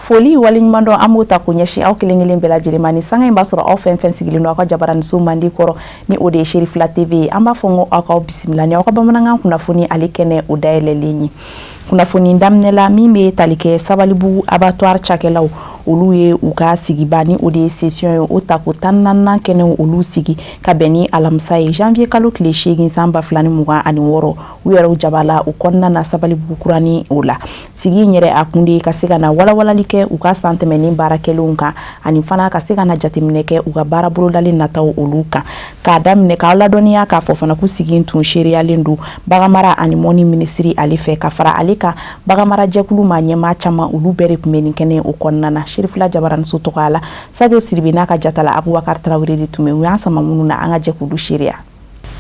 foli waliɲuman dɔ an b'o ta k'o ɲɛsin aw kelen-kelen bɛɛ lajɛlen ma ni sanga in b'a sɔrɔ aw fɛn fɛn sigilen don aw ka jabaraninso mandi kɔrɔ ni o de ye Sherifila TV ye an b'a fɔ n ko aw k'aw bisimila ni aw ka bamanankan kunnafoni ale kɛnɛ o dayɛlɛlen ye kunnafoni daminɛ la min bɛ tali kɛ Sabalibugu abattoir cakɛlaw olu ye u ka sigiba ni o de ye session ye o ta ko 14nan kɛnɛ olu sigi ka bɛn ni alamisa ye janvier kalo tile 8 san 2026 u yɛrɛw jabala u kɔnɔna na Sabalibugu kurani o la sigi in yɛrɛ a kun de ka se ka na walawalali kɛ u ka san tɛmɛnen baarakɛlenw kan ani fana ka se ka na jateminɛ kɛ u ka baara bolodali nataw olu kan k'a daminɛ k'aw ladɔnniya k'a fɔ fana ko sigi in tun seriyalen don baganmara ani mɔni minisiri ale fɛ ka fara ale kan baganmara jɛkulu ma ɲɛmaa caman olu bɛɛ de tun bɛ nin kɛnɛ o kɔnɔna na Sherifila jabaraninso tɔgɔya la Sadio Sidibe n'a ka jatala Abubakar Traoré de tun bɛ u y'an sama minnu na an ka jɛkulu seriya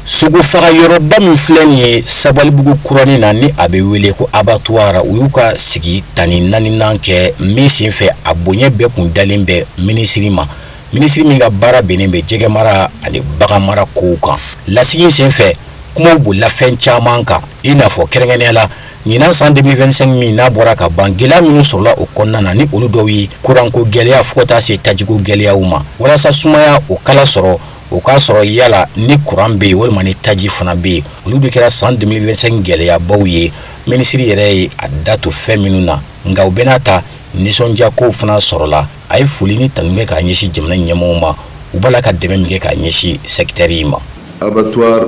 Sogo faga yɔrɔba min filɛ nin ye Sabalibugu kurani na ni a bɛ wele ko abattoir u y'u ka sigi tani 4nan kɛ min senfɛ a bonya bɛɛ kun dalen bɛ minisiri ma minisiri min ka baara bɛnnen bɛ jɛgɛ mara ani bagan mara kow kan lasigi senfɛ kumaw bolila fɛn caman kan i n'a fɔ kɛrɛnkɛrɛnnenya la ɲinan san 2025 min n'a bɔra ka ban gɛlɛya minnu sɔrɔla o kɔnɔna na ni olu dɔw ye kuranko gɛlɛya fo ka taa se tajiko gɛlɛyaw ma walasa sumaya o kala sɔrɔ o k'a sɔrɔ yala ni kuran bɛ yen walima ni taji fana bɛ yen olu de kɛra san 2025 gɛlɛyabaw ye minisiri yɛrɛ ye a da to fɛn minnu na nka u bɛna ta nisɔndiya kow fana sɔrɔla a ye foli ni tanu kɛ k'a ɲɛsin jamana ɲɛmɔgɔw ma u b'a la ka dɛmɛ min kɛ k'a ɲɛsin secteur yi ma. Abattoir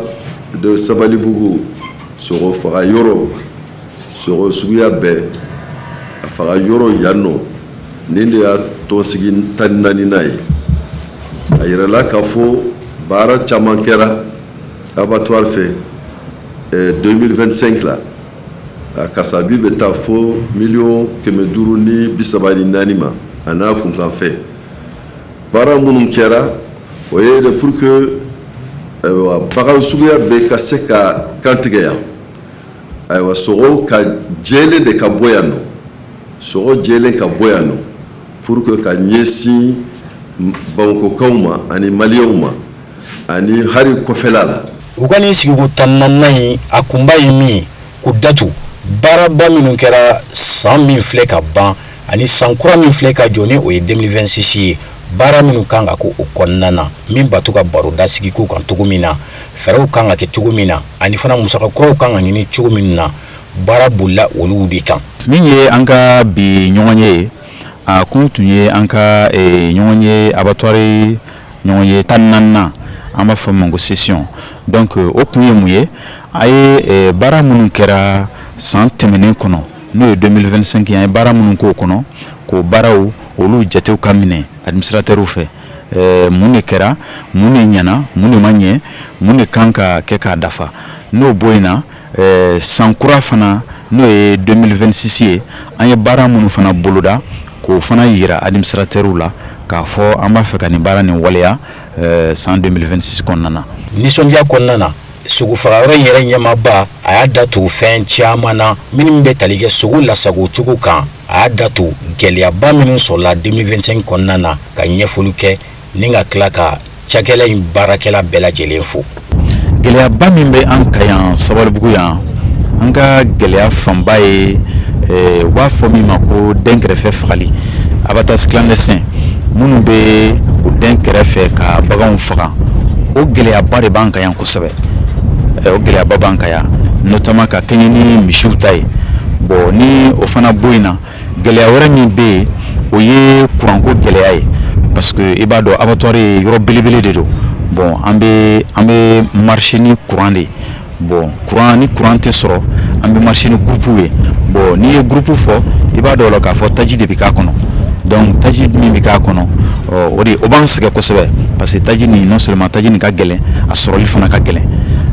de Sabalibugu sogo faga yɔrɔ sogo suguya bɛɛ a faga yɔrɔ yan nɔ nin de y'a tɔnsigi 14nan ye a yirala k'a fɔ baara caman kɛra abattoir fɛ 2025 la a kasabi bɛ taa fo 534 ma a n'a kunkan fɛ baara minnu kɛra o ye de pour que bagan suguya bɛɛ ka se ka kantigɛ yan ayiwa sogo ka jɛlen de ka bɔ yan nɔ sogo jɛlen ka bɔ yan nɔ pour que ka ɲɛsin bankokaw ma ani maliyɛnw ma ani hari kɔfɛla la u ka nin sigiko 14nan ye a kunba ye min ye ko datu baaraba minnu kɛra san min filɛ ka ban ani san kura min filɛ ka jɔ ni o ye 2026 ye baara minnu kan ka ko o kɔnɔna na min batu ka baroda sigiko kan cogo min na fɛɛrɛw kan ka kɛ cogo min na ani fana musaka kuraw kan ka ɲini cogo min na baara bolila olu de kan min ye an ka bi ɲɔgɔn ye a kun tun ye an ka ɲɔgɔn ye abattoir ɲɔgɔn ye 14nan an b'a fɔ ma ko session donc o kun ye mun ye a ye baara minnu kɛra san tɛmɛnen kɔnɔ n'o ye 2025 an ye baara minnu k'o kɔnɔ k'o baaraw olu jatew ka minɛ administrateurs fɛ mun de kɛra mun de ɲɛna mun de ma ɲɛ mun de kan ka kɛ k'a dafa n'o bɔ yen na san kura fana n'o ye 2026 ye an ye baara minnu fana boloda k'o fana yira administrateurs la k'a fɔ an b'a fɛ ka nin baara nin waleya san 2026 kɔnɔna na nisɔndiya kɔnɔna na sogo faga yɔrɔ yɛrɛ ɲɛmaaba a y'a datugu fɛn caman na minnu bɛ tali kɛ sogo lasago cogo kan a y'a datugu gɛlɛyaba minnu sɔrɔla 2025 kɔnɔna na ka ɲɛfɔli kɛ ni ka tila ka cakɛla in baarakɛla bɛɛ lajɛlen fo gɛlɛyaba min bɛ an ka yan Sabalibugu yan an ka gɛlɛya fanba ye u b'a fɔ min ma ko den kɛrɛfɛ fagali abattoirs clandestins minnu bɛ u den kɛrɛfɛ ka baganw faga o gɛlɛyaba de b'an ka yan kosɛbɛ o gɛlɛyaba b'an ka yan notamment ka kɛɲɛ ni misiw ta ye bon ni o fana bɔ yen na gɛlɛya wɛrɛ min bɛ yen o ye kuranko gɛlɛya ye parce que i b'a dɔn abattoir ye yɔrɔ belebele de don bon an bɛ marché ni courant de bon courant ni courant tɛ sɔrɔ an bɛ marché ni groupe ye bon n'i ye groupe fɔ i b'a dɔn o la k'a fɔ taji de bɛ k'a kɔnɔ donc taji min bɛ k'a kɔnɔ o b'an sɛgɛn kosɛbɛ parce que taji nin non seulement taji nin ka gɛlɛn a sɔrɔli fana ka gɛlɛn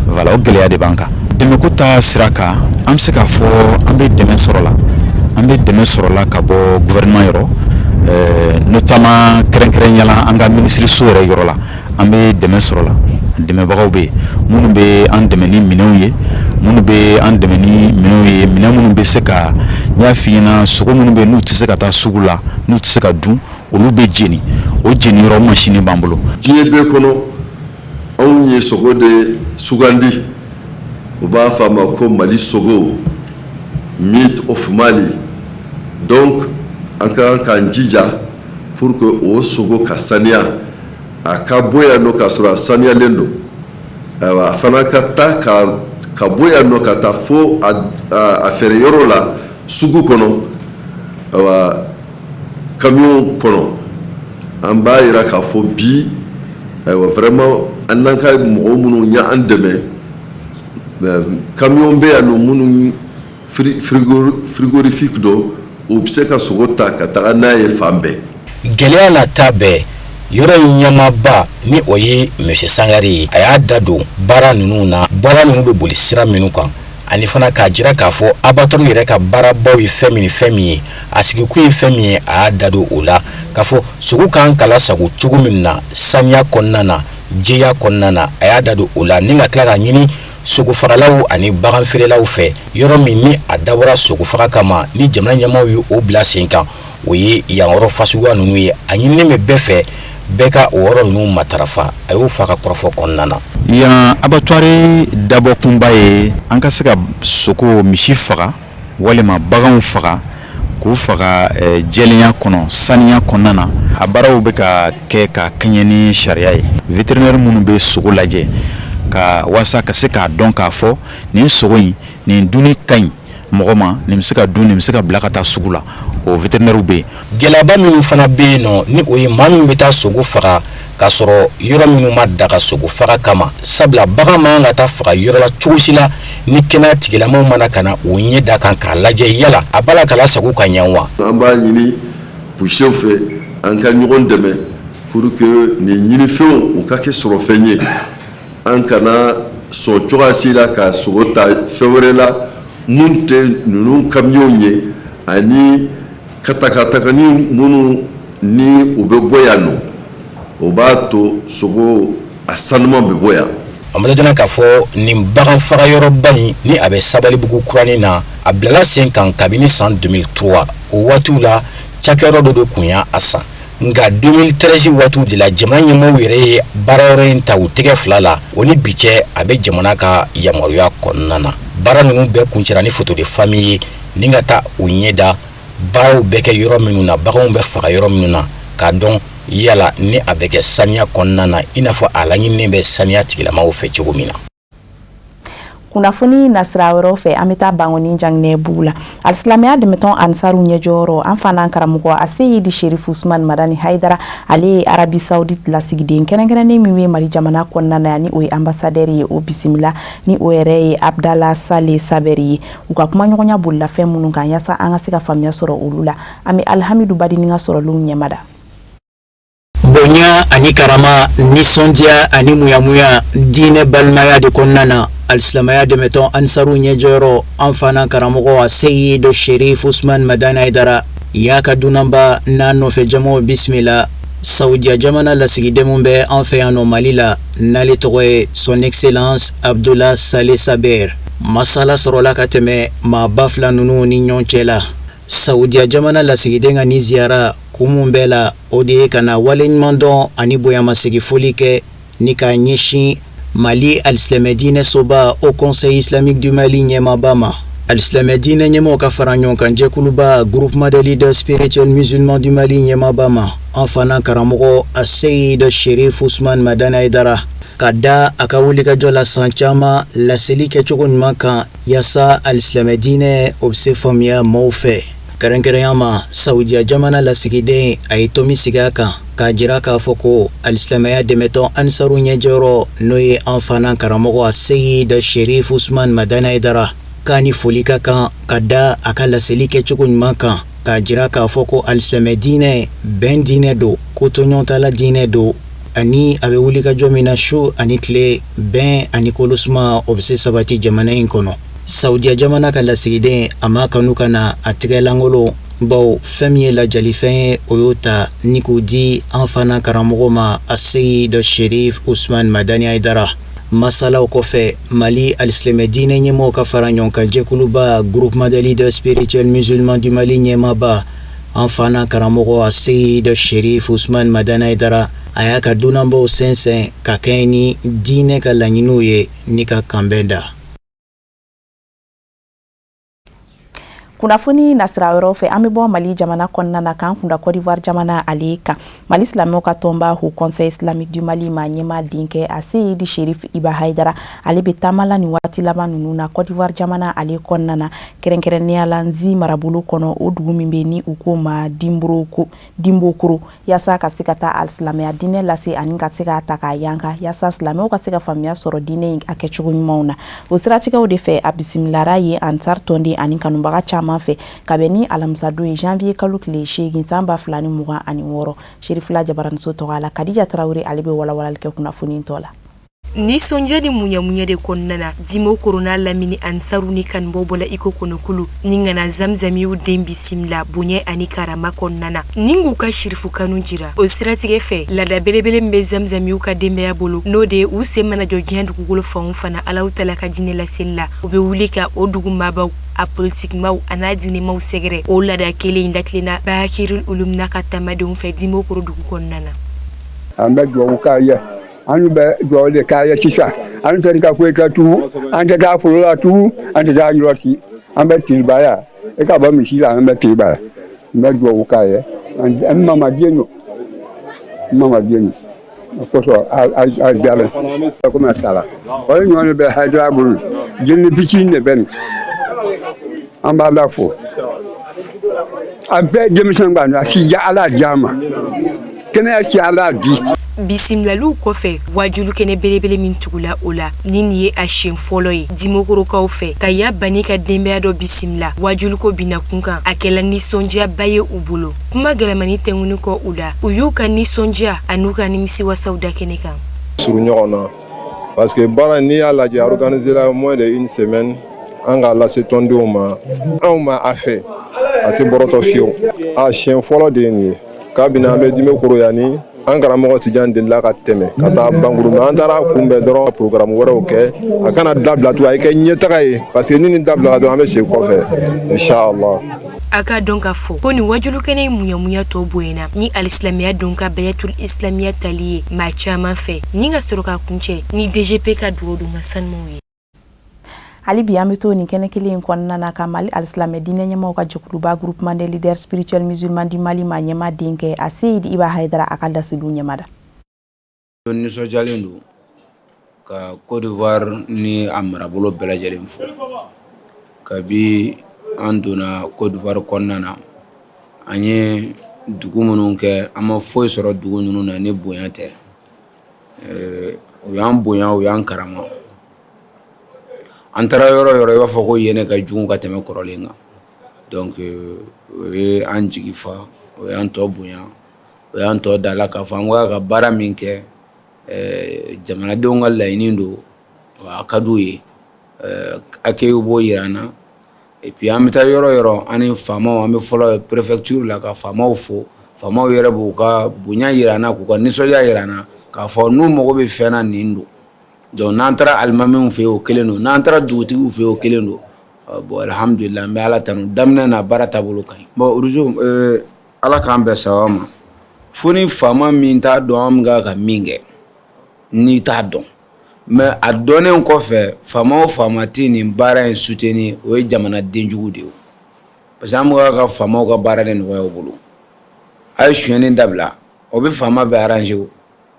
voilà o gɛlɛya de b'an kan dɛmɛko ta sira kan an bɛ se k'a fɔ an bɛ dɛmɛ sɔrɔ la ka bɔ gouvernement yɔrɔ notamment kɛrɛnkɛrɛnnenya la an ka minisiriso yɛrɛ yɔrɔ la an bɛ dɛmɛ sɔrɔ la dɛmɛbagaw bɛ yen minnu bɛ an dɛmɛ ni minɛnw ye minnu bɛ an dɛmɛ ni minɛnw ye minɛn minnu bɛ se ka n y'a f'i ɲɛna sogo minnu bɛ n'u tɛ se ka taa sugu la n'u tɛ se ka dun olu bɛ jeni o jeni yɔrɔ mansin b'an bolo. diɲɛ bɛɛ kɔnɔ anw ye sogo de sugandi u b'a fɔ a ma ko Mali sogo meat of Mali donc an ka k'an jija pour que o sogo ka saniya a ka bɔ yan nɔ k'a sɔrɔ a saniyalen don ayiwa a fana ka taa ka bɔ yan nɔ ka taa fo a feere yɔrɔ la sugu kɔnɔ ayiwa camion kɔnɔ an b'a yira k'a fɔ bi ayiwa vraiment an n'an ka mɔgɔ minnu ɲɛ an dɛmɛ camion bɛ yan nɔ minnu frigorifique do u bɛ se ka sogo ta ka taga n'a ye fan bɛɛ. gɛlɛya na ta bɛɛ yɔrɔ in ɲɛmaaba ni o ye monsieur Sangare ye a y'a da don baara ninnu na baara ninnu bɛ boli sira minnu kan ani fana k'a jira k'a fɔ abattoir yɛrɛ ka baarabaw ye fɛn min ye a sigikun ye fɛn min ye a y'a da don o la k'a fɔ sogo kan ka lasago cogo min na saniya kɔnɔna na jɛya kɔnɔna na a y'a da don o la ni ka tila ka ɲini sogo fagalaw ani bagan feerelaw fɛ yɔrɔ min ni a dabɔra sogo faga kama ni jamana ɲɛmaaw ye o bila sen kan o ye yan yɔrɔ fasuguya ninnu ye a ɲininen bɛ bɛɛ fɛ bɛɛ ka o yɔrɔ ninnu matarafa a y'o fɔ a ka kɔrɔfɔ kɔnɔna na. yan abattoir dabɔkunba ye an ka se ka sogo misi faga walima baganw faga k'u faga jɛlenya kɔnɔ saniya kɔnɔna na a baaraw bɛ ka kɛ ka kɛɲɛ ni sariya ye vétérinaire minnu bɛ sogo lajɛ ka wasa ka se k'a dɔn k'a fɔ nin sogo in nin dunni ka ɲi mɔgɔ ma nin bɛ se ka dun nin bɛ se ka bila ka taa sugu la o vétérinaire bɛ yen. gɛlɛyaba minnu fana bɛ yen nɔ ni o ye maa min bɛ taa sogo faga k'a sɔrɔ yɔrɔ minnu ma daga sogo faga kama sabula bagan man ka taa faga yɔrɔ la cogo si la ni kɛnɛya tigilamaw mana ka na o ɲɛ da kan k'a lajɛ yala a b'a la ka lasago ka ɲɛ wa. an b'a ɲini puissew fɛ an ka ɲɔgɔn dɛmɛ pour que nin ɲinifɛnw u ka kɛ sɔrɔ fɛn ye an kana sɔn cogoya si la ka sogo ta fɛn wɛrɛ la mun tɛ ninnu camion ye ani katakatakanin minnu ni u bɛ bɔ yan nɔ o b'a to sogo a sanuman bɛ bɔ yan. an bɛ dɔn k'a fɔ nin bagan faga yɔrɔba in ni a bɛ Sabalibugu kuranin na a bilala sen kan kabini san 2003 o waatiw la cakɛyɔrɔ dɔ de tun y'a san nka 2013 waatiw de la jamana ɲɛmaaw yɛrɛ ye baarayɔrɔ in ta u tɛgɛ fila la o ni bi cɛ a bɛ jamana ka yamaruya kɔnɔna na baara ninnu bɛɛ kuncɛra ni photo de famille ye ni ka taa u ɲɛ da baaraw bɛ kɛ yɔrɔ minnu na baganw bɛ faga yɔrɔ minnu na k'a dɔn yala ni a bɛ kɛ saniya kɔnɔna na i n'a fɔ a laɲininen bɛ saniya tigilamaw fɛ cogo min na. kunnafoni nasira wɛrɛw fɛ an bɛ taa bangoni janginɛ bugu la alisilamɛya dɛmɛtɔn ansaru ɲɛjɔyɔrɔ an fana karamɔgɔ a seyidi sherif usman madani haidara ale ye arabi saudite lasigiden kɛrɛnkɛrɛnnen min bɛ mali jamana kɔnɔna na ni o ye ambassadeur ye o bisimila ni o yɛrɛ ye abdala sale sabɛri ye u ka kumaɲɔgɔnya bolila fɛn minnu kan yaasa an ka se ka faamuya sɔrɔ olu la an bɛ alhamidu badini ka sɔrɔlu ɲɛmada. bonya ani karama nisɔndiya ani muyamuya diinɛ balimaya de kɔnɔna na alisilamaya dɛmɛtɔn ansaru ɲɛjɔyɔrɔ an fana karamɔgɔ a seyido sherif usman madani haidara y'a ka dunanba n'a nɔfɛ jamaw bisimila saudiya jamana lasigidenw bɛ an fɛ yan nɔ mali la n'ale tɔgɔ ye son excellence abdullah saleh saber masala sɔrɔla ka tɛmɛ maaba fila ninnu ni ɲɔgɔn cɛ la saudiya jamana lasigiden ka ni ziyara kumun bɛɛ la o de ye ka na waleɲuman dɔn ani bonyamasegi foli kɛ ni ka ɲɛsin Mali alisilamɛ diinɛ soba au conseil islamique du Mali ɲɛmaaba ma alisilamɛ diinɛ ɲɛmaaw ka fara ɲɔgɔn kan jɛkuluba groupement des leaders spirituels musulmans du Mali ɲɛmaaba ma an fana karamɔgɔ a seyid sherif usman madani haidara ka da a ka wulikajɔ la san caman laseli kɛcogo ɲuman kan yaasa alisilamɛ diinɛ o bɛ se faamuya maaw fɛ kɛrɛnkɛrɛnya ma saudiya jamana lasigiden a ye tomi sigi a kan k'a jira k'a fɔ ko alisilamɛya dɛmɛtɔn ansaru ɲɛjɔyɔrɔ n'o ye an fana karamɔgɔ a seyid sherif usman madani haidara k'a ni foli ka kan ka da a ka laseli kɛcogo ɲuman kan k'a jira k'a fɔ ko alisilamɛ diinɛ bɛn diinɛ don ko toɲɔgɔntala diinɛ don ani a bɛ wulikajɔ min na su ani tile bɛn ani kolosuma o bɛ se sabati jamana in kɔnɔ saudiya jamana ka lasigiden a ma kanu ka na a tigɛlangolo baw fɛn min ye lajalifɛn ye o y'o ta ni k'o di an fana karamɔgɔ ma a seyid sherif usman madani haidara masalaw kɔfɛ mali alisilamɛ diinɛ ɲɛmaaw ka fara ɲɔgɔn kan jɛkuluba groupement des leaders spirituels musulmans du Mali ɲɛmaaba an fana karamɔgɔ a seyid sherif usman madani haidara a y'a ka dunanbaw sɛnsɛn ka kɛɲɛ ni diinɛ ka laɲiniw ye ni ka kanbɛn da. Kunnafoni nasira yɔrɔ fɛ an bɛ bɔ Mali jamana kɔnɔna na k'an kunda Côte d'Ivoire jamana ale kan. Mali silamɛw ka tɔnba Haut Conseil islamique du Mali ma ɲɛma denkɛ Seydi Cherif Iba Haidara ale bɛ taamala nin waati laban ninnu na Côte d'Ivoire jamana ale kɔnɔna na kɛrɛnkɛrɛnnenya la Nzi marabolo kɔnɔ o dugu min bɛ ni u ko ma Dimbokoro yaasa ka se ka taa alisilamɛya diinɛ lase ani ka se ka ta k'a yanka yaasa silamɛw ka se ka faamuya sɔrɔ diinɛ in a kɛcogo ɲumanw na. O siratigɛw de fɛ a bisimilara ye Ansar Tɔnden ani kanubaga caman fɛ ka bɛn ni alamisa don ye janvier kalo tile 8 san 2026 Sherifula Jabaramuso tɔgɔ la Kadija Tarawele ale bɛ walawalali kɛ kunnafoni tɔ la. Nisɔndiya ni munyamunya de kɔnɔna na Dimo Corona lamini Ansaru ni kanbɔ bɔla iko kɔnɔkulu ni ngana zamzamiw den bisimila bonya ani karama kɔnɔna na ningu ka shirifu kanu jira o siratigɛ fɛ lada belebele mbɛ zamzamiw ka denbaya bolo n'o de u se mana jɔ diɲɛ dugukolo fanw fana Alahu Tala ka jinɛ laseli la u bɛ wuli ka o dugu maabaw a politikmaw ana dinemaw sɛgɛrɛ o lada kelen latilena Bakirul Ulum na ka tamadenw fɛ Dimo Koro dugu kɔnɔna na. An bɛ duwawu k'a ye anu bɛ duwawu de k'a ye sisan anu tɛ ka foyi kɛ tugun an tɛ taa foro la tugun an tɛ taa yɔrɔ si an bɛ tilibaya e ka bɔ misi la an bɛ tilibaya an bɛ duwawu k'a ye an mamaden don o kosɔn a diyara komi a taara o ye ɲɔgɔn bɛ Haidara bolo jeni fitinin de bɛ nin an b'a la fo a bɛɛ denmisɛn b'a la a si ja Ala di an ma kɛnɛya si Ala di. Bisimilaliw kɔfɛ wajulu kɛnɛ belebele min tugula o la ni nin ye a siɲɛ fɔlɔ ye Dimokorokaw fɛ ka ya bani ka denbaya dɔ bisimila wajulu ko bina kunkan a kɛla nisɔndiyaba ye u bolo kuma gɛlɛmani tɛŋuni kɔ u la u y'u ka nisɔndiya an'u ka nimisiwasaw da kɛnɛ kan suru ɲɔgɔn na parce que baara n'i y'a lajɛ organiser la moins de une semaine an k'a lase tɔndenw ma anw ma a fɛ a tɛ bɔrɔtɔ fiyewu a siɲɛ fɔlɔ de ye nin ye kabini an bɛ Dimokoro yanni an karamɔgɔ Tijan delila ka tɛmɛ ka taa Bangourou an taara kunbɛn dɔrɔn ka programme wɛrɛw kɛ a kana dabila tugun a kɛ ɲɛtaga ye parce que ni nin dabilala dɔrɔn an bɛ segin kɔfɛ inchallah. A ka dɔn ka fɔ ko nin wajulu kɛnɛ ye munyamunya tɔ bonyana ni alisilamɛya don ka Bayatul Islamiya tali ye maa caman fɛ ni ka sɔrɔ ka kuncɛ ni DGP ka dugawu don ka sanumaw ye. Hali bi an bɛ to nin kɛnɛ kelen in kɔnɔna na ka Mali alisilamɛ diinɛ ɲɛmaaw ka jɛkuluba groupement des leaders spirituels musulmans du Mali ma ɲɛma denkɛ a Seydi Iba Haidara a ka laseliw ɲɛmada. Nisɔndiyalen don ka Côte d'Ivoire ni a marabolo bɛɛ lajɛlen fo kabi an donna Côte d'Ivoire kɔnɔna na an ye dugu minnu kɛ an ma foyi sɔrɔ dugu ninnu na ni bonya tɛ u y'an bonya u y'an karama an taara yɔrɔ yɔrɔ i b'a fɔ ko yen ka jugu ka tɛmɛ kɔrɔlen kan donc o ye an jigi fa o y'an tɔ bonya o y'an tɔ da la k'a fɔ an ka baara min kɛ jamanadenw ka laɲini don a ka d'u ye accueil b'o yira an na et puis an bɛ taa yɔrɔ yɔrɔ an ni faamaw an bɛ fɔlɔ préfecture la ka faamaw fo faamaw yɛrɛ b'u ka bonya yira an na k'u ka nisɔndiya yira an na k'a fɔ n'u mago bɛ fɛn na nin don donc n'an taara alimamiw fɛ yen o kelen don n'an taara dugutigiw fɛ yen o kelen don bon alhamdulillah n bɛ Ala tanu daminɛ na baara taabolo ka ɲi bon Uruzo Ala k'an bɛn sababa ma fo ni faama min t'a dɔn an bɛ ka min kɛ n'i t'a dɔn mais a dɔnnen kɔfɛ faama o faama tɛ nin baara in soutenir o ye jamanaden jugu de ye parce que an bɛ ka faamaw ka baara de nɔgɔya u bolo a ye sonyɛni dabila o bɛ faama bɛɛ arranger o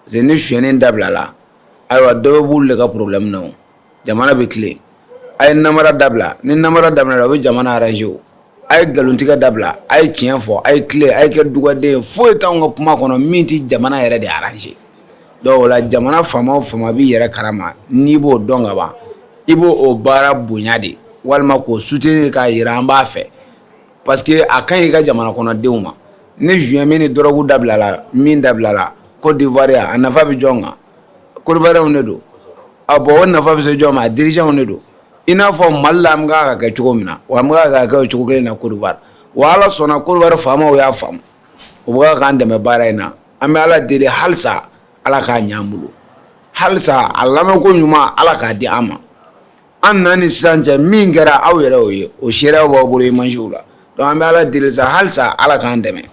parce que ni sonyɛni dabila la ayiwa dɔ bɛ b'olu de ka problème na o jamana bɛ tilen a ye namara dabila ni namara daminɛna o bɛ jamana arranger o a ye nkalontigɛ dabila a ye tiɲɛ fɔ a ye tilen a ye kɛ dugaden foyi t'anw ka kuma kɔnɔ min tɛ jamana yɛrɛ de arranger donc o la jamana faama o faama b'i yɛrɛ karama n'i b'o dɔn ka ban i b'o o baara bonya de walima k'o soutenir k'a yira an b'a fɛ parce que a ka ɲi i ka jamana kɔnɔdenw ma ni juin min ni dɔrɔgu dabilala min dabilala Côte d'Ivoire a nafa bɛ jɔn kan Côte d'Ivoirew ne don a bon o nafa bɛ se jɔn ma a dirigeants ne don i n'a fɔ Mali la an bɛ ka kɛ cogo min na wa an bɛ ka kɛ o cogo kelen na Côte d'Ivoire wa Ala sɔnna Côte d'Ivoire faamaw y'a faamu u bɛ k'an dɛmɛ baara in na an bɛ Ala deli halisa Ala k'a ɲɛ an bolo halisa a lamɛnko ɲuman Ala k'a di an ma an na ni sisan cɛ min kɛra aw yɛrɛ o ye o seereya b'aw bolo images la donc an bɛ Ala deli sa halisa Ala k'an dɛmɛ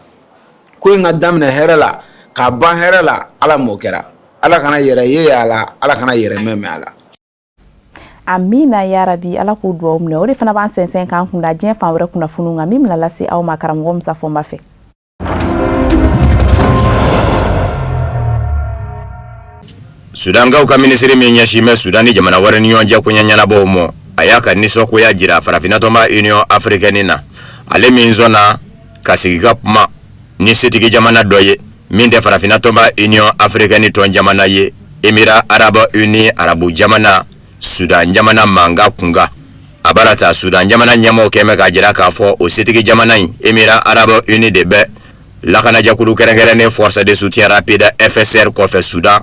ko in ka daminɛ hɛrɛ la k'a ban hɛrɛ la Ala m'o kɛra Ala kana yɛrɛ ye a la Ala kana yɛrɛ mɛmɛ a la. amina ya rabi ala ko duwa umne o de fana ban sensen kan kun da jen fan wɛrɛ kunnafoniw nga min la lase aw ma karamɔgɔ Musa Fɔnba fɛ. Sudangaw ka minisiri min ɲɛsimɛ Sudani jamana wɛrɛ ni ɲɔgɔn cɛ ko ɲɛnabɔw mɔ a y'a ka nisɔngoya jira farafinatɔma Union Africaine na ale min sɔnna ka sigi ka kuma ni setigi jamana dɔ ye min tɛ farafinatɔma Union Africaine tɔn jamana ye Émirats Arabes Unis Arabu jamana Sudan jamana manga kunga a b'a ta Sudan jamana ɲɛmɔgɔw kɛmɛ ka jira k'a fɔ o setigi jamana in Émirats Arabes Unis de bɛ lakanajakulu kɛrɛnkɛrɛnnen Force de soutien rapide FSR kɔfɛ Sudan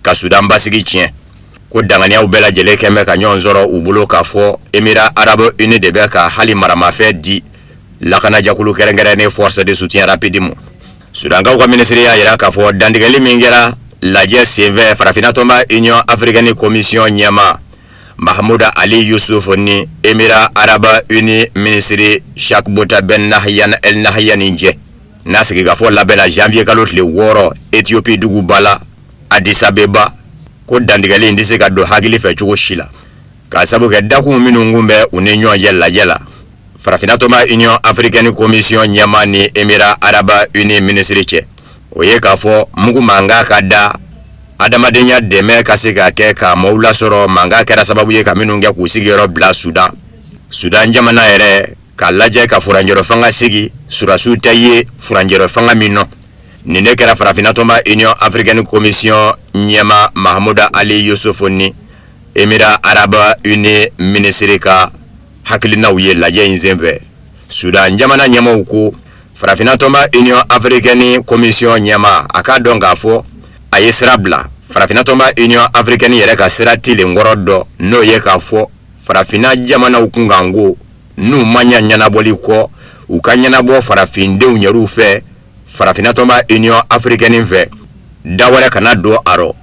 ka Sudan basigi tiɲɛ ko danganiyaw bɛɛ lajɛlen kɛmɛ ka ɲɔgɔn sɔrɔ u bolo k'a fɔ Émirats Arabes Unis de bɛ ka hali maramafɛn di lakanajakulu kɛrɛnkɛrɛnnen Force de soutien rapide mu. Sudankaw ka minisiri y'a jira k'a fɔ dantigɛli min kɛra lajɛ senfɛ farafinatɔma Union Africaine Commission ɲɛma Mahmoud Ali Yusuf ni Émirats Arabes Unis ministre Cheikh Bouta Ben Nahyan El Nahyan cɛ n'a sigi ka fɔ labɛnna janvier kalo tile 6 Ethiopie dugu bala Addis Abeba ko dantigɛli in tɛ se ka don hakili fɛ cogo si la k'a sabu kɛ dakun minnu kun bɛ u ni ɲɔgɔn cɛ lajɛ la farafinatɔma Union Africaine Commission ɲɛma ni Émirats Arabes Unis ministre cɛ o ye k'a fɔ mugu mankan ka da adamadenya dɛmɛ ka se ka kɛ ka maaw lasɔrɔ mankan kɛra sababu ye ka minnu kɛ k'u sigiyɔrɔ bila Sudan jamana yɛrɛ ka lajɛ ka furanjɛrɔ fanga sigi surasiw tɛ ye furanjɛrɔ fanga min nɔ nin de kɛra farafinatɔma Union Africaine Commission ɲɛma Mahmoud Ali Yusuf ni Émirats Arabes Unis ministre ka hakilinaw ye lajɛ in senfɛ Sudan jamana ɲɛmɔgɔw ko farafinatɔma Union Africaine Commission ɲɛma a ka dɔn k'a fɔ a ye sira bila farafinatɔma Union Africaine yɛrɛ ka sira tilen kɔrɔ dɔ n'o ye k'a fɔ farafina jamanaw kun kan ko n'u ma ɲa ɲɛnabɔli kɔ u ka ɲɛnabɔ farafindenw yɛrɛw fɛ farafinatɔma Union Africaine fɛ dawɛrɛ kana don a rɔ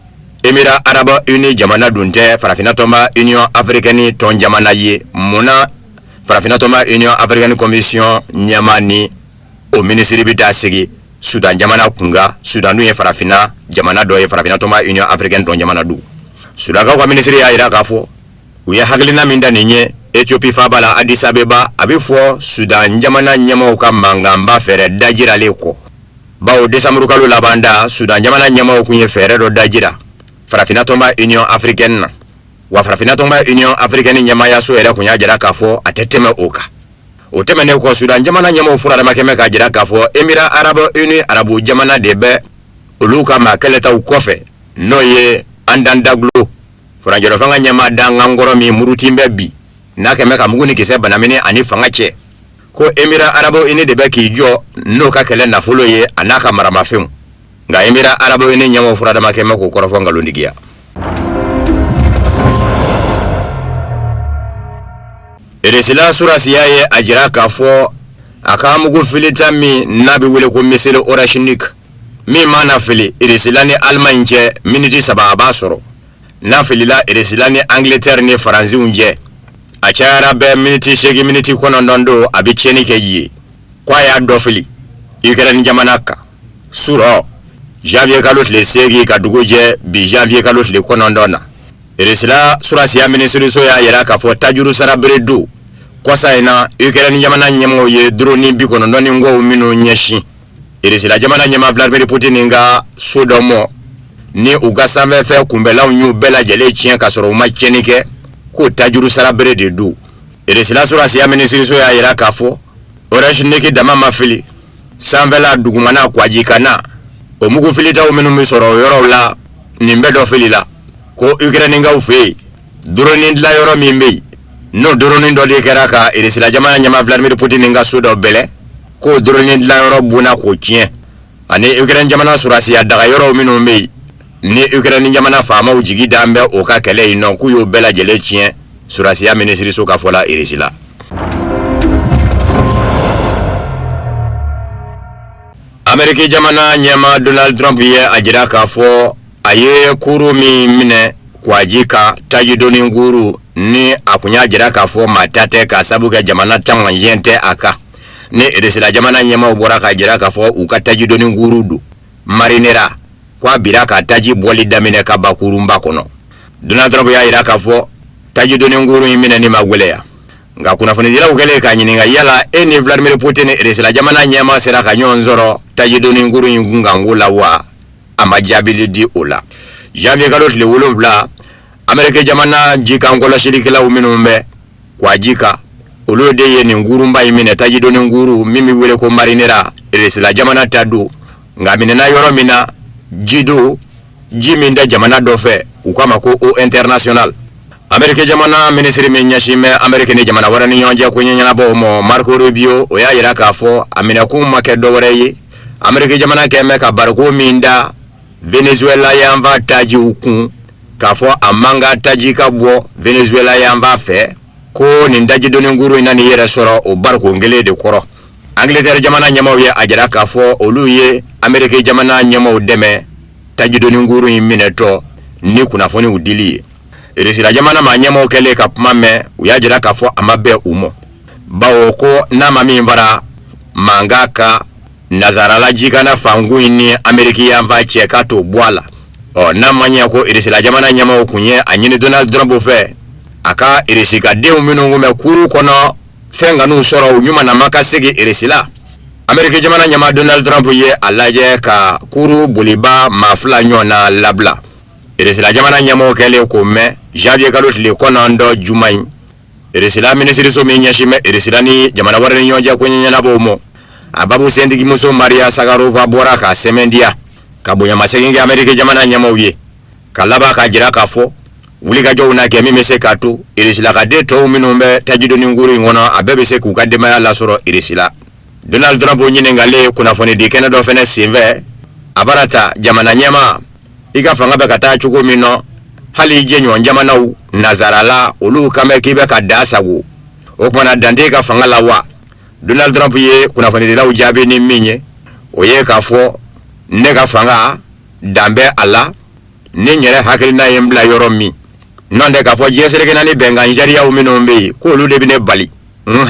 Émirats Arabes Unis jamana dun tɛ farafinatɔma Union Africaine tɔn jamana ye munna farafinatɔma Union Africaine Commission ɲɛma ni o minisiri bɛ taa sigi Sudan jamana kunga Sudan dun ye farafina jamana dɔ ye farafinatɔma Union Africaine tɔn jamana du Sudankaw ka minisiri y'a jira k'a fɔ u ye hakilina min da nin ye Ethiopie faaba la Addis Abeba a bɛ fɔ Sudan jamana ɲɛmɔgɔw ka mankanba fɛɛrɛ dajiralen kɔ bawo décembre kalo laban da Sudan jamana ɲɛmɔgɔw kun ye fɛɛrɛ dɔ dajira farafinatɔma Union Africaine na wa farafinatɔma Union Africaine ɲɛmayaso yɛrɛ kun y'a jira k'a fɔ a tɛ tɛmɛ o kan o tɛmɛnen kɔ Sudan jamana ɲɛmɔgɔw furadama kɛmɛ k'a jira k'a fɔ Émirats Arabes Unis Arabu jamana de bɛ olu ka maa kɛlɛtaw kɔfɛ n'o ye Andan Daglo furanjɛrɛ fanga ɲɛma dangankɔrɔ min murutin bɛ bi n'a kɛmɛ ka mugu ni kisɛ banamini ani fanga cɛ ko Émirats Arabes Unis de bɛ k'i jɔ n'o ka kɛlɛ nafolo ye a n'a ka maramafɛnw nka Émirats Arabes Unis ɲɛmɔgɔw furadama kɛmɛ k'o kɔrɔfɔ nkalontigiya. Eresila surasiya ye a jira k'a fɔ a ka mugu filita min n'a bɛ wele ko missile Orashnik min ma na fili Eresila ni Allemagne cɛ miniti 3 a b'a sɔrɔ n'a filila Eresila ni Angleterre ni Faransiw cɛ a cayara bɛɛ miniti 8 miniti 9 don a bɛ tiɲɛni kɛ ye ko a y'a dɔ fili Ukraine jamana kan surɔ janvier kalo tile 8 ka dugu jɛ bi janvier kalo tile 9 na Eresila surasiya minisiriso y'a jira k'a fɔ tajuru sara bere don kɔsa in na Ukraine jamana ɲɛmɔgɔw ye drone 90 kɔw minnu ɲɛsin Eresila jamana ɲɛma Vladimir Poutine ka so dɔ mɔ ni u ka sanfɛfɛn kunbɛlaw y'u bɛɛ lajɛlen tiɲɛ ka sɔrɔ u ma tiɲɛni kɛ k'o tajuru sara bere de don Eresila surasiya minisiriso y'a jira k'a fɔ Orashnik dama ma fili sanfɛla dugumana Kwajikana o mugu filitaw minnu bɛ sɔrɔ o yɔrɔw la nin bɛɛ dɔ fili la ko Ukrainenkaw fɛ yen drone dilan yɔrɔ min bɛ yen n'o drone dɔ de kɛra ka Eresila jamana ɲɛma Vladimir Poutine ka so dɔ bɛlɛ k'o drone dilan yɔrɔ bunna k'o tiɲɛ ani Ukraine jamana surasiya daga yɔrɔw minnu bɛ yen ni Ukraine jamana faamaw jigi dan bɛ o ka kɛlɛ in nɔ k'u y'o bɛɛ lajɛlen tiɲɛ surasiya minisiriso ka fɔ la Eresila. Ameriki jamana ɲɛma Donald Trump ye a jira k'a fɔ a ye kuru min minɛ Kwajika tajidoni guru ni a kun y'a jira k'a fɔ maa ta tɛ k'a sabu kɛ jamana taŋɔnjɛn tɛ a kan ni Eresila jamana ɲɛmaw bɔra k'a jira k'a fɔ u ka tajidoni guru don marinera k'a bira ka taji bɔli daminɛ ka bakurunba kɔnɔ Donald Trump y'a jira k'a fɔ tajidoni nguru yimina ni magweleya nga kunafunidira ukele ka nyininga yala eni Vladimir Putin resela jamana nyama sera ka nyonzoro tajidoni nguru yingunga ngula wa amajabili di ula Janvier galot le wulubla Amerika jamana jika ngola shirikila uminumbe kwa jika ulode yeni nguru mba yimine tajidoni nguru mimi wele ko marinera resela jamana tadu nga minena yoro mina jidu jiminda jamana dofe ukama ko o international Amerika jamana ministri menyashime Amerika ni jamana warani yonje kunyanya bomo Marco Rubio oya yira kafo amina kuma ke dowreyi Amerika jamana keme ka barko minda Venezuela yamba taji ukun kafo amanga taji kabwo Venezuela yamba fe ko ni ndaji doni nguru inani yere soro o barko ngele de koro Angleterre jamana nyama wi ajira kafo oluye Amerika jamana nyama deme taji doni nguru imineto ni kuna foni udili Irisila jamana manyama okele kapmame uyajira kafo amabe umo bawo ko na mami mvara mangaka nazarala jika na fanguini Ameriki yamba cheka to bwala o na manya ko irisila jamana nyama okunye anyini Donald Trump fe aka irisika de uminungume kuru kono fenga nu soro unyuma na makasigi irisila Ameriki jamana nyama Donald Trump ye alaje ka kuru buliba mafla nyona labla Irisila jamana nyama okele kome Janvier galot le konando jumai Irisila ministri so menyashime irisila ni jamana warani nyonja kwenye na bomo ababu sendigi muso Maria Sagarova boraka semendia kabunya masengi Amerika jamana nyama uye kalaba kajira kafo wulika jo unake mimi sekatu irisila kadeto minumbe tajidoni nguru ngono abebe se kukadema ya lasoro irisila Donald Trump nyine ngale kuna foni dikena do fene simve abarata jamana nyama ika fanga kata chuko mino hali jenyo jamana u nazarala ulu kame kibe kadasa wu okwana dandeka fanga lawa Donald Trump ye kuna foni la ujabe ni minye oye kafo nega fanga dambe ala ni nyere hakili na yembla yoromi nonde kafo jesere kenani benga njariya u minombe ko lu debine bali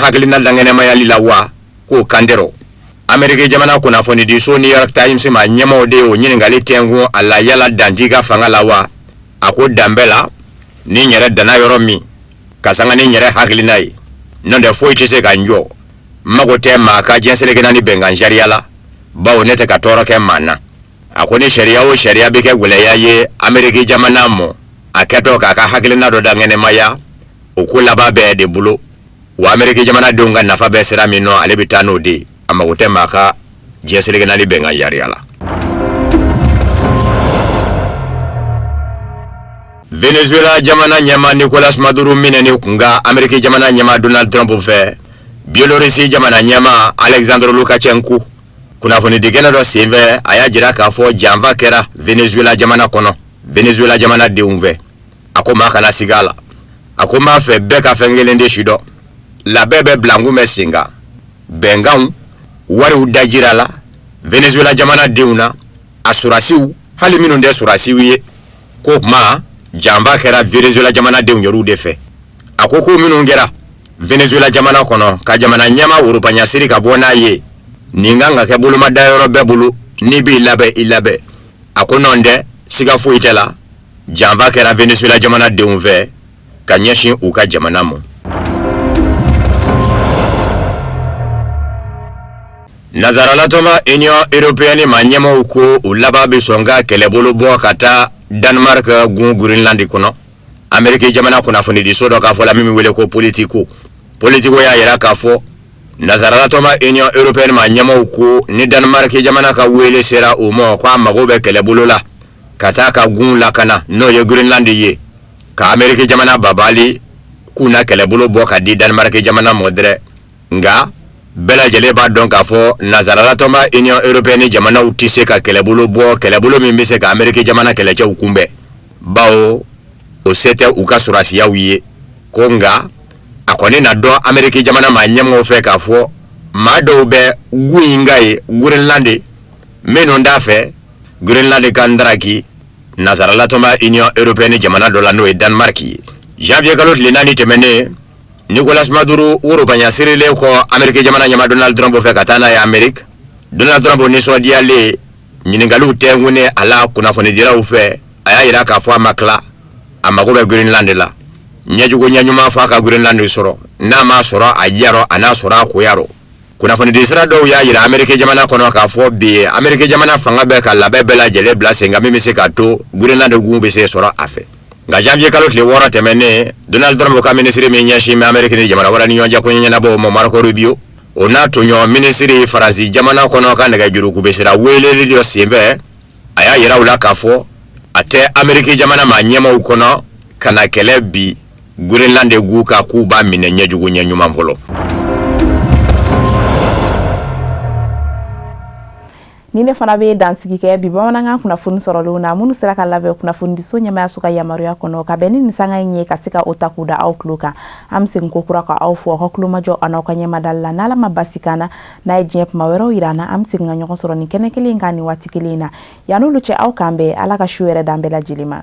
hakili na dangene mayali lawa ko kandero Amerika jamana kuna foni di so New York Times ma nyema ode o nyine ngali tengu ala yala dandiga fanga lawa ako dambela ni nyere dana yoromi kasanga ni nyere hakili nai nonde foi chise kanjo mago tema ka jensele kenani benga njariala bawo nete ka toro ke mana ako ni sharia o sharia beke gulaya ye Amerika jamana mo aketo ka hakili na do dangene maya okula babe de bulo wa Amerika jamana donga nafa be siramino alebitano de amagote maka jesele kenani benga njariala Venezuela jamana nyama Nicolas Maduro mineni kunga Amerika jamana nyama Donald Trump fe Bielorussie jamana nyama Alexander Lukashenko kuna foni digena do seve ayajira kafo jamva kera Venezuela jamana kono Venezuela jamana deumve akoma kana sigala akoma fe beka fengelende shido la bebe blangu mesinga bengaun wari udajirala Venezuela jamana deuna asurasiu hali minu nde surasiwi ko ma jamba kera Venezuela jamana deunyoru defe akoko minu ngera Venezuela jamana kono ka jamana nyama urupanya siri kabona ye ninganga ke bulu madayoro bebulu nibi ilabe akononde siga fuitela jamba kera Venezuela jamana deunve kanyeshi uka jamana mo Nazarala toma Union Européenne manyema uko ulaba bisonga kelebulu bo kata Denmark gun Greenland kono Amerika jamana kuna foni di sodo ka fola mimi wele ko politiko ya yera ka fo Nazarala toma Union Européenne manyema uko ni Denmark jamana ka wele sera umo kwa magobe kelebulu la kata ka gun la kana no ye Greenland ye ka Amerika jamana babali kuna kelebulu bo ka di Denmark jamana modre nga bela jele ba donc afo Nazarala toma Union Européenne jamana utise ka kelebulu mimbise ka Amerika jamana keleche ukumbe bao osete ukasurasi ya wiye konga akoni na do Amerika jamana manyemo fe ka fo mado be guingai Greenland meno ndafe Greenland kandraki Nazarala toma Union Européenne jamana do la no e Denmark Janvier galot lenani temene Nicolas Maduro urupanya sirile ko Amerika jamana nyama Donald Trump fe katana ya Amerika Donald Trump ni so diale nyiningalu tengune ala kuna foni dira ufe aya ira ka fo makla amagobe Greenland la ɲɛjugu ɲɛɲuman fɔ a ka Greenland sɔrɔ n'a ma sɔrɔ a jiyarɔ a n'a sɔrɔ a koyarɔ kunnafoni sira dɔw y'a yira Amérique jamana kɔnɔ k'a fɔ bi Amérique jamana fanga bɛ ka labɛn bɛɛ lajɛlen bila sen kan min bɛ se ka to Greenland gun bɛ se sɔrɔ a fɛ nka janvier kalo tile 6 tɛmɛnen Donald Trump ka minisiri min ɲɛsin bɛ Amérique ni jamana wɛrɛ ni ɲɔgɔn cɛ ko ɲɛnabɔ Marco Rubio o n'a toɲɔ minisiri Faransi jamana kɔnɔ ka nɛgɛjuruku bɛ sira weleli dɔ senfɛ a y'a yira u la k'a fɔ a tɛ Amérique jamana ma ɲɛmaaw kɔnɔ ka na kɛlɛ bi Greenland gun ka k'u b'a minɛ ɲɛjugu ɲɛɲuman fɔlɔ. Ni ne fana bɛ dansigi kɛ bi bamanankan kunnafoni sɔrɔlenw na minnu sera ka labɛn kunnafoni di so ɲɛmaya so ka yamaruya kɔnɔ ka bɛn ni sanga in ye ka se ka o ta k'u da aw tulo kan an bɛ segin ko kura ka aw fo aw ka tulomajɔ a n'aw ka ɲɛmadali la n'ala ma basi kan na n'a ye diɲɛ kuma wɛrɛw yira an na an bɛ segin ka ɲɔgɔn sɔrɔ ni kɛnɛ kelen kan ni waati kelen na yan'olu cɛ aw kan bɛn ala ka su yɛrɛ dan bɛɛ lajɛlen ma.